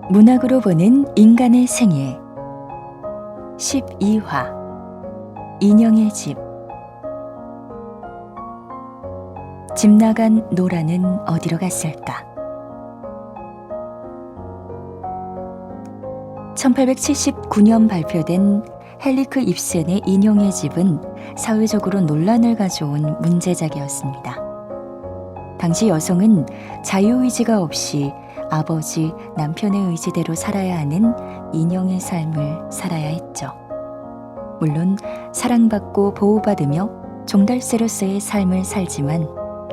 문학으로 보는 인간의 생애 12화 인형의 집. 집 나간 노라는 어디로 갔을까? 1879년 발표된 헨리크 입센의 인형의 집은 사회적으로 논란을 가져온 문제작이었습니다. 당시 여성은 자유의지가 없이 아버지, 남편의 의지대로 살아야 하는 인형의 삶을 살아야 했죠. 물론 사랑받고 보호받으며 종달새로서의 삶을 살지만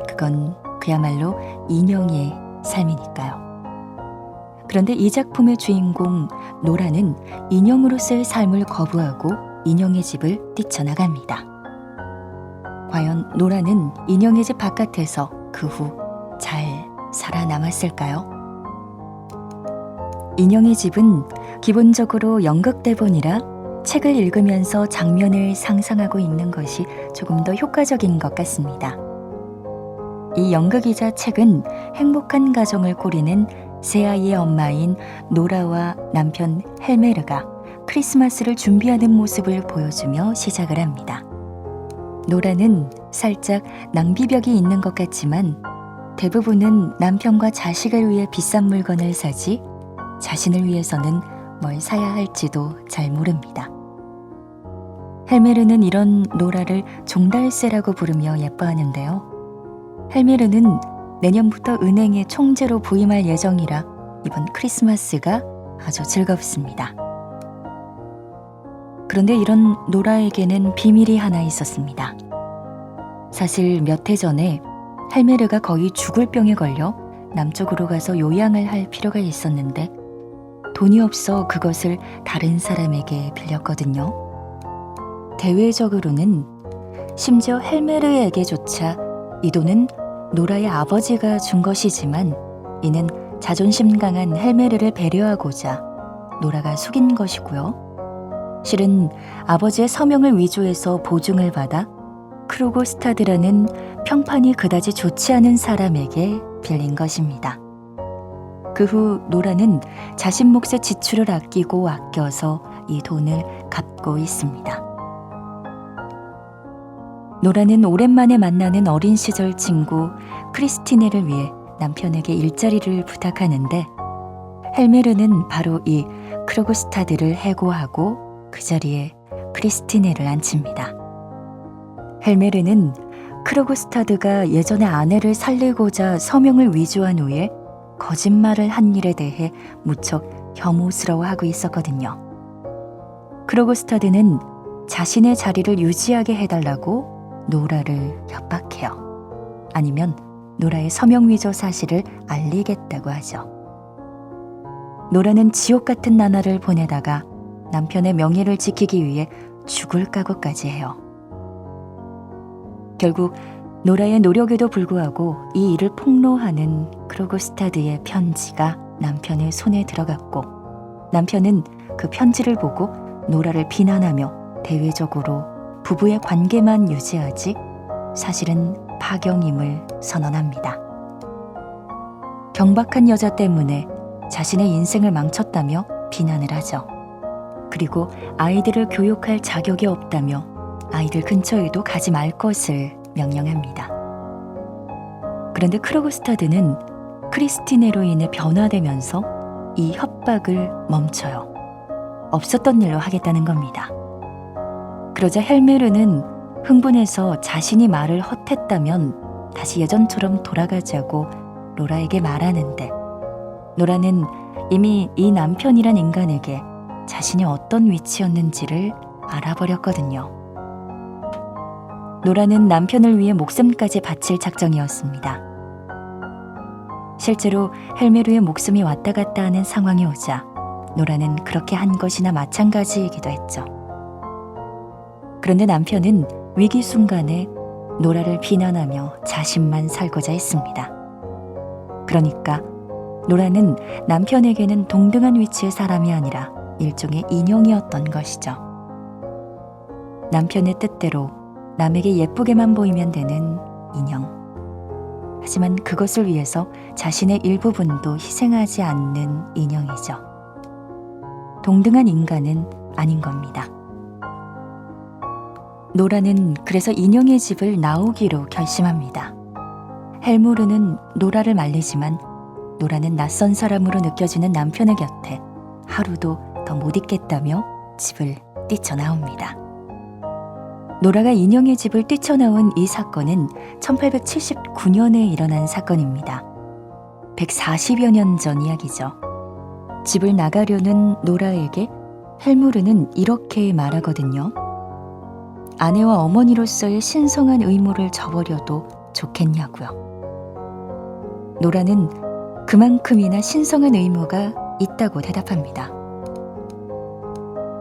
그건 그야말로 인형의 삶이니까요. 그런데 이 작품의 주인공 노라는 인형으로서의 삶을 거부하고 인형의 집을 뛰쳐나갑니다. 과연 노라는 인형의 집 바깥에서 그 후 잘 살아남았을까요? 인형의 집은 기본적으로 연극 대본이라 책을 읽으면서 장면을 상상하고 읽는 것이 조금 더 효과적인 것 같습니다. 이 연극이자 책은 행복한 가정을 꾸리는 세 아이의 엄마인 노라와 남편 헬메르가 크리스마스를 준비하는 모습을 보여주며 시작을 합니다. 노라는 살짝 낭비벽이 있는 것 같지만 대부분은 남편과 자식을 위해 비싼 물건을 사지 자신을 위해서는 뭘 사야 할지도 잘 모릅니다. 헬메르는 이런 노라를 종달새라고 부르며 예뻐하는데요. 헬메르는 내년부터 은행에 총재로 부임할 예정이라 이번 크리스마스가 아주 즐겁습니다. 그런데 이런 노라에게는 비밀이 하나 있었습니다. 사실 몇 해 전에 헬메르가 거의 죽을 병에 걸려 남쪽으로 가서 요양을 할 필요가 있었는데 돈이 없어 그것을 다른 사람에게 빌렸거든요. 대외적으로는 심지어 헬메르에게조차 이 돈은 노라의 아버지가 준 것이지만 이는 자존심 강한 헬메르를 배려하고자 노라가 속인 것이고요. 실은 아버지의 서명을 위조해서 보증을 받아 크로고스타드라는 평판이 그다지 좋지 않은 사람에게 빌린 것입니다. 그 후 노라는 자신 몫의 지출을 아껴서 이 돈을 갚고 있습니다. 노라는 오랜만에 만나는 어린 시절 친구 크리스티네를 위해 남편에게 일자리를 부탁하는데 헬메르는 바로 이 크로고스타드를 해고하고 그 자리에 크리스티네를 앉힙니다. 헬메르는 크로고스타드가 예전에 아내를 살리고자 서명을 위조한 후에 거짓말을 한 일에 대해 무척 혐오스러워하고 있었거든요. 크로고스타드는 자신의 자리를 유지하게 해달라고 노라를 협박해요. 아니면 노라의 서명 위조 사실을 알리겠다고 하죠. 노라는 지옥 같은 나날을 보내다가 남편의 명예를 지키기 위해 죽을 각오까지 해요. 결국 노라의 노력에도 불구하고 이 일을 폭로하는 크로고스타드의 편지가 남편의 손에 들어갔고 남편은 그 편지를 보고 노라를 비난하며 대외적으로 부부의 관계만 유지하지 사실은 파경임을 선언합니다. 경박한 여자 때문에 자신의 인생을 망쳤다며 비난을 하죠. 그리고 아이들을 교육할 자격이 없다며 아이들 근처에도 가지 말 것을 명령합니다. 그런데 크로고스타드는 크리스티네로 인해 변화되면서 이 협박을 멈춰요. 없었던 일로 하겠다는 겁니다. 그러자 헬메르는 흥분해서 자신이 말을 헛했다면 다시 예전처럼 돌아가자고 노라에게 말하는데 노라는 이미 이 남편이란 인간에게 자신이 어떤 위치였는지를 알아버렸거든요. 노라는 남편을 위해 목숨까지 바칠 작정이었습니다. 실제로 헬메르의 목숨이 왔다 갔다 하는 상황이 오자 노라는 그렇게 한 것이나 마찬가지이기도 했죠. 그런데 남편은 위기 순간에 노라를 비난하며 자신만 살고자 했습니다. 그러니까 노라는 남편에게는 동등한 위치의 사람이 아니라 일종의 인형이었던 것이죠. 남편의 뜻대로 남에게 예쁘게만 보이면 되는 인형. 하지만 그것을 위해서 자신의 일부분도 희생하지 않는 인형이죠. 동등한 인간은 아닌 겁니다. 노라는 그래서 인형의 집을 나오기로 결심합니다. 헬무르는 노라를 말리지만 노라는 낯선 사람으로 느껴지는 남편의 곁에 하루도 더 못 있겠다며 집을 뛰쳐나옵니다. 노라가 인형의 집을 뛰쳐나온 이 사건은 1879년에 일어난 사건입니다. 140여 년 전 이야기죠. 집을 나가려는 노라에게 헬무르는 이렇게 말하거든요. 아내와 어머니로서의 신성한 의무를 저버려도 좋겠냐고요. 노라는 그만큼이나 신성한 의무가 있다고 대답합니다.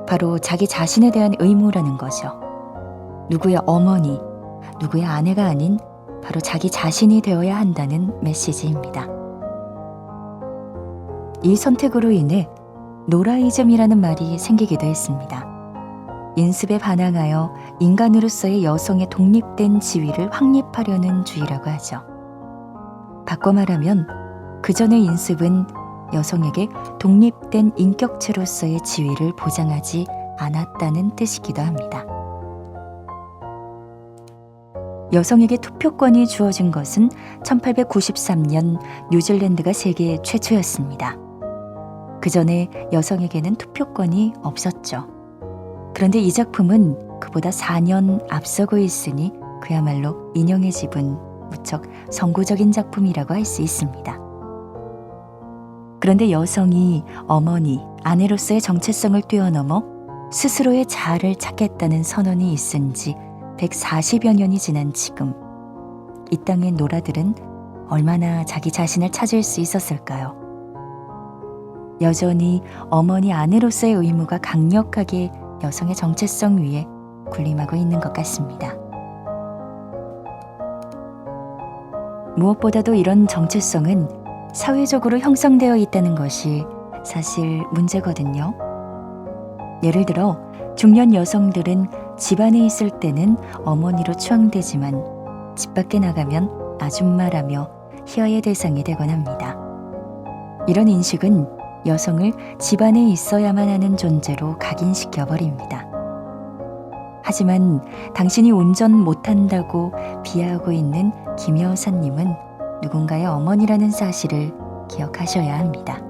바로 자기 자신에 대한 의무라는 거죠. 누구의 어머니, 누구의 아내가 아닌 바로 자기 자신이 되어야 한다는 메시지입니다. 이 선택으로 인해 노라이즘이라는 말이 생기기도 했습니다. 인습에 반항하여 인간으로서의 여성의 독립된 지위를 확립하려는 주의라고 하죠. 바꿔 말하면 그 전의 인습은 여성에게 독립된 인격체로서의 지위를 보장하지 않았다는 뜻이기도 합니다. 여성에게 투표권이 주어진 것은 1893년 뉴질랜드가 세계 최초였습니다. 그 전에 여성에게는 투표권이 없었죠. 그런데 이 작품은 그보다 4년 앞서고 있으니 그야말로 인형의 집은 무척 선구적인 작품이라고 할 수 있습니다. 그런데 여성이 어머니, 아내로서의 정체성을 뛰어넘어 스스로의 자아를 찾겠다는 선언이 있은 지 140여 년이 지난 지금, 이 땅의 노라들은 얼마나 자기 자신을 찾을 수 있었을까요? 여전히 어머니, 아내로서의 의무가 강력하게 여성의 정체성 위에 군림하고 있는 것 같습니다. 무엇보다도 이런 정체성은 사회적으로 형성되어 있다는 것이 사실 문제거든요. 예를 들어 중년 여성들은 집안에 있을 때는 어머니로 추앙되지만 집 밖에 나가면 아줌마라며 희화의 대상이 되곤 합니다. 이런 인식은 여성을 집안에 있어야만 하는 존재로 각인시켜 버립니다. 하지만 당신이 운전 못한다고 비하하고 있는 김 여사님은 누군가의 어머니라는 사실을 기억하셔야 합니다.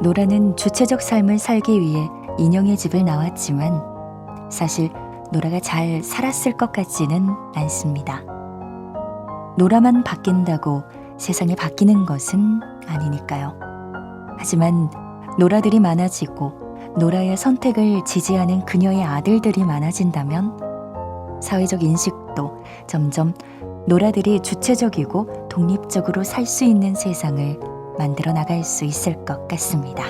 노라는 주체적 삶을 살기 위해 인형의 집을 나왔지만 사실 노라가 잘 살았을 것 같지는 않습니다. 노라만 바뀐다고 세상이 바뀌는 것은 아니니까요. 하지만 노라들이 많아지고 노라의 선택을 지지하는 그녀의 아들들이 많아진다면 사회적 인식도 점점 노라들이 주체적이고 독립적으로 살 수 있는 세상을 만들어 나갈 수 있을 것 같습니다.